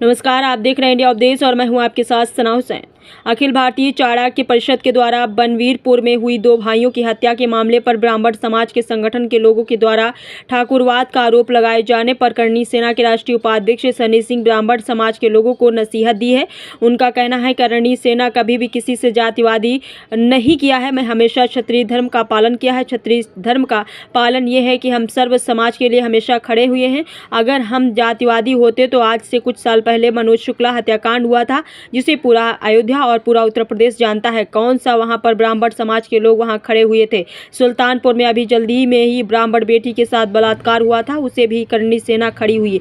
नमस्कार, आप देख रहे हैं इंडिया अपडेट्स और मैं हूं आपके साथ सना हुसैन। अखिल भारतीय चाणक्य परिषद के द्वारा बनवीरपुर में हुई दो भाइयों की हत्या के मामले पर ब्राह्मण समाज के संगठन के लोगों के द्वारा ठाकुरवाद का आरोप लगाए जाने पर करणी सेना के राष्ट्रीय उपाध्यक्ष सनी सिंह ब्राह्मण समाज के लोगों को नसीहत दी है। उनका कहना है करणी सेना कभी भी किसी से जातिवादी नहीं किया है। मैं हमेशा क्षत्रिय धर्म का पालन किया है। क्षत्रिय धर्म का पालन ये है कि हम सर्व समाज के लिए हमेशा खड़े हुए हैं। अगर हम जातिवादी होते तो आज से कुछ साल पहले मनोज शुक्ला हत्याकांड हुआ था, जिसे पूरा अयोध्या और पूरा उत्तर प्रदेश जानता है। कौन सा वहां पर ब्राह्मण समाज के लोग वहां खड़े हुए थे। सुल्तानपुर में अभी जल्दी में ही ब्राह्मण बेटी के साथ बलात्कार हुआ था, उसे भी करणी सेना खड़ी हुई।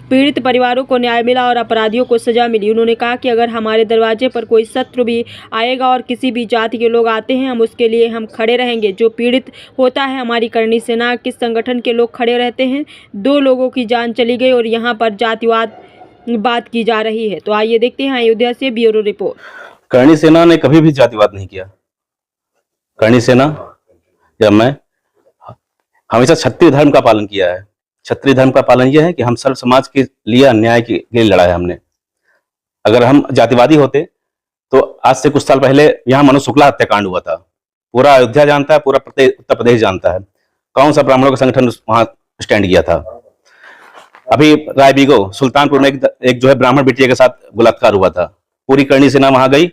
पीड़ित परिवारों को न्याय मिला और अपराधियों को सजा मिली। उन्होंने कहा कि अगर हमारे दरवाजे पर कोई शत्रु भी आएगा और किसी भी जाति के लोग आते हैं, हम उसके लिए हम खड़े रहेंगे। जो पीड़ित होता है, हमारी करणी सेना के संगठन के लोग खड़े रहते हैं। 2 लोगों की जान चली गई और यहाँ पर जातिवाद बात की जा रही है। तो आइए देखते हैं अयोध्या से ब्यूरो रिपोर्ट। करणी सेना ने कभी भी जातिवाद नहीं किया। करणी सेना या मैं हमेशा क्षत्रिय धर्म का पालन किया है। क्षत्रिय धर्म का पालन यह है कि हम सर्व समाज के लिए अन्याय के लिए लड़ा है हमने। अगर हम जातिवादी होते तो आज से कुछ साल पहले यहाँ मनोज शुक्ला हत्याकांड हुआ था। पूरा अयोध्या जानता है, पूरा उत्तर प्रदेश जानता है कौन सा ब्राह्मणों का संगठन वहां स्टैंड किया था। अभी रायबीगो सुल्तानपुर में एक जो है ब्राह्मण बिटिया के साथ बलात्कार हुआ था। पूरी करणी सेना वहां गई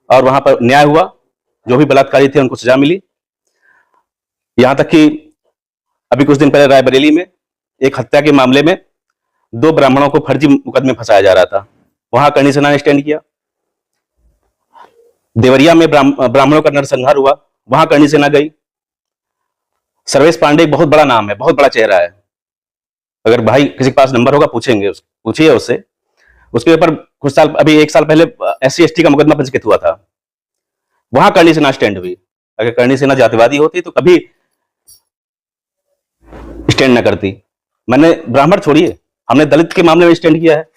और वहां पर न्याय हुआ। जो भी बलात्कारी थे उनको सजा मिली। यहां तक कि अभी कुछ दिन पहले रायबरेली में एक हत्या के मामले में 2 ब्राह्मणों को फर्जी मुकदमे फंसाया जा रहा था। वहां करणी सेना ने स्टैंड किया। देवरिया में ब्राह्मणों का नरसंहार हुआ, वहां करणी सेना गई। सर्वेश पांडे एक बहुत बड़ा नाम है, बहुत बड़ा चेहरा है। अगर भाई किसी के पास नंबर होगा पूछिए उससे। उसके ऊपर कुछ साल अभी 1 साल पहले SC ST का मुकदमा पंजीकृत हुआ था। वहां करणी सेना स्टैंड हुई। अगर करणी सेना जातिवादी होती तो कभी स्टैंड न करती। मैंने ब्राह्मण छोड़िए, हमने दलित के मामले में स्टैंड किया है,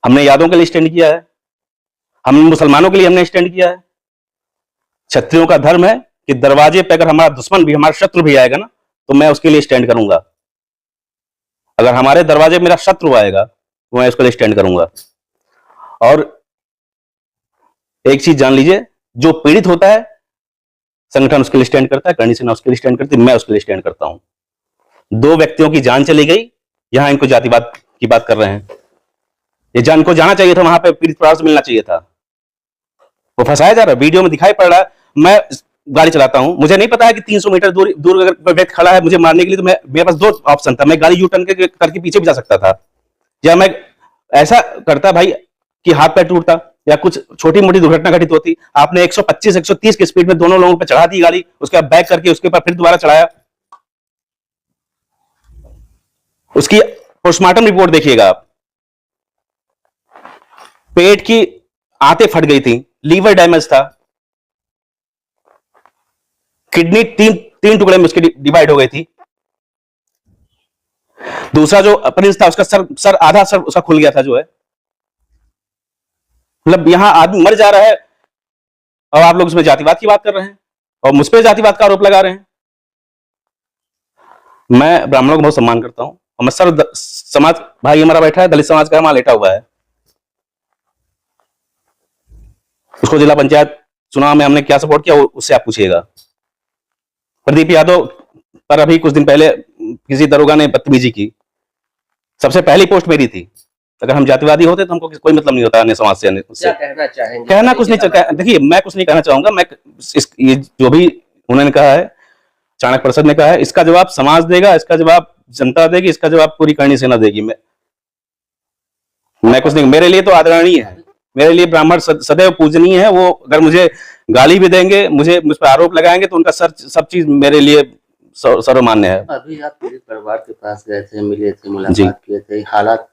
हमने यादवों के लिए स्टैंड किया है, हम मुसलमानों के लिए हमने स्टैंड किया है। क्षत्रियों का धर्म है कि दरवाजे पे अगर हमारा दुश्मन भी, हमारा शत्रु भी आएगा ना, तो मैं उसके लिए स्टैंड करूंगा। अगर हमारे दरवाजे मेरा शत्रु आएगा तो मैं उसके लिए स्टैंड करूंगा। और एक चीज जान लीजिए, जो पीड़ित होता है संगठन उसके लिए स्टैंड करता है, करणी सेना उसके लिए स्टैंड करती है, मैं उसके लिए स्टैंड करता हूं। 2 व्यक्तियों की जान चली गई, यहां इनको जातिवाद की बात कर रहे हैं। ये जान को जाना चाहिए था, वहां पे पीड़ित परिवार से मिलना चाहिए था। वो फंसाया जा रहा है, वीडियो में दिखाई पड़ रहा है। मैं गाड़ी चलाता हूं, मुझे नहीं पता है कि 300 मीटर दूर अगर कोई व्यक्ति खड़ा है मुझे मारने के लिए, तो मेरे पास 2 ऑप्शन था। मैं गाड़ी यू टर्न करके पीछे भी जा सकता था, या मैं ऐसा करता भाई कि हाथ पैर टूटता या कुछ छोटी मोटी दुर्घटना घटित होती। आपने 125-130 की स्पीड में दोनों लोगों पर चढ़ा दी गाड़ी, उसके बाद बैक करके उसके ऊपर फिर दोबारा चढ़ाया। उसकी पोस्टमार्टम रिपोर्ट देखिएगा आप। पेट की आंतें फट गई थी, लीवर डैमेज था, किडनी 3 टुकड़े में उसकी डिवाइड हो गई थी। दूसरा जो प्रिंस था, उसका सर आधा सर उसका खुल गया था जो है। मतलब यहां आदमी मर जा रहा है और आप लोग उसमें जातिवाद की बात कर रहे हैं और मुझ पर जातिवाद का आरोप लगा रहे हैं। मैं ब्राह्मणों को बहुत सम्मान करता हूं और मैं सर्व समाज भाई हमारा बैठा है, दलित समाज का हमारा लेटा हुआ है। उसको जिला पंचायत चुनाव में हमने क्या सपोर्ट किया उससे आप पूछिएगा। प्रदीप यादव पर अभी कुछ दिन पहले किसी दरोगा ने बदतमीजी की। सबसे पहली पोस्ट मेरी थी। अगर हम जातिवादी होते तो हमको कोई मतलब नहीं होता अन्य समाज से। क्या कहना चाहेंगे? कहना कुछ नहीं चाहता। देखिए, मैं कुछ नहीं कहना चाहूंगा। मैं ये जो भी उन्होंने कहा है, चाणक्य परिषद ने कहा है, इसका जवाब समाज देगा, इसका जवाब जनता देगी, इसका जवाब पूरी करणी सेना देगी। मैं कुछ नहीं। मेरे लिए तो आदरणीय है, मेरे लिए ब्राह्मण सदैव पूजनीय है। वो अगर मुझे गाली भी देंगे, मुझ पर आरोप लगाएंगे, तो उनका सब चीज मेरे लिए सर्वमान्य है। अभी आप पीड़ित परिवार के पास गए थे, मिले थे, मुलाकात किए थे, हालात